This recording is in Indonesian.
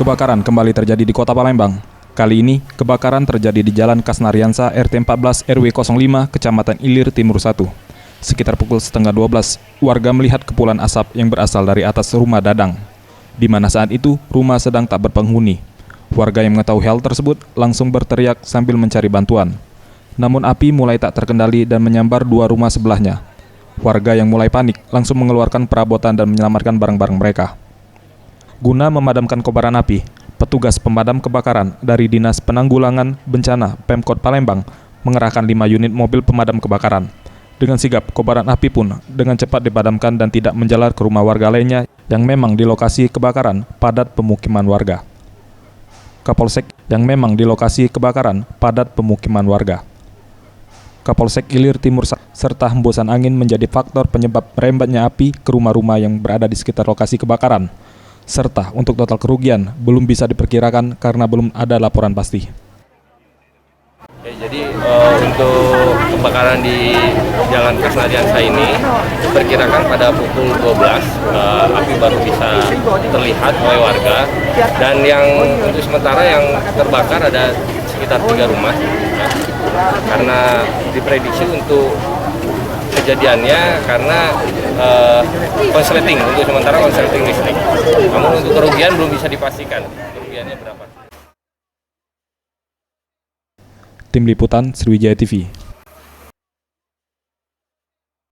Kebakaran kembali terjadi di Kota Palembang. Kali ini, kebakaran terjadi di Jalan Kasnariansa RT 14 RW 05, Kecamatan Ilir Timur 1. Sekitar pukul 11:30, warga melihat kepulan asap yang berasal dari atas rumah Dadang, di mana saat itu rumah sedang tak berpenghuni. Warga yang mengetahui hal tersebut langsung berteriak sambil mencari bantuan. Namun api mulai tak terkendali dan menyambar dua rumah sebelahnya. Warga yang mulai panik langsung mengeluarkan perabotan dan menyelamatkan barang-barang mereka. Guna memadamkan kobaran api, petugas pemadam kebakaran dari Dinas Penanggulangan Bencana Pemkot Palembang mengerahkan 5 unit mobil pemadam kebakaran. Dengan sigap, kobaran api pun dengan cepat dipadamkan dan tidak menjalar ke rumah warga lainnya yang memang di lokasi kebakaran padat pemukiman warga. Kapolsek Ilir Timur serta hembusan angin menjadi faktor penyebab merembetnya api ke rumah-rumah yang berada di sekitar lokasi kebakaran. Serta untuk total kerugian belum bisa diperkirakan karena belum ada laporan pasti. Jadi untuk kebakaran di Jalan Kasnariansa ini diperkirakan pada pukul 12 api baru bisa terlihat oleh warga, dan yang untuk sementara yang terbakar ada sekitar 3 rumah ya. Karena diprediksi untuk kejadiannya karena konsleting, untuk sementara konsleting listrik. Namun untuk kerugian belum bisa dipastikan kerugiannya berapa. Tim Liputan Sriwijaya TV.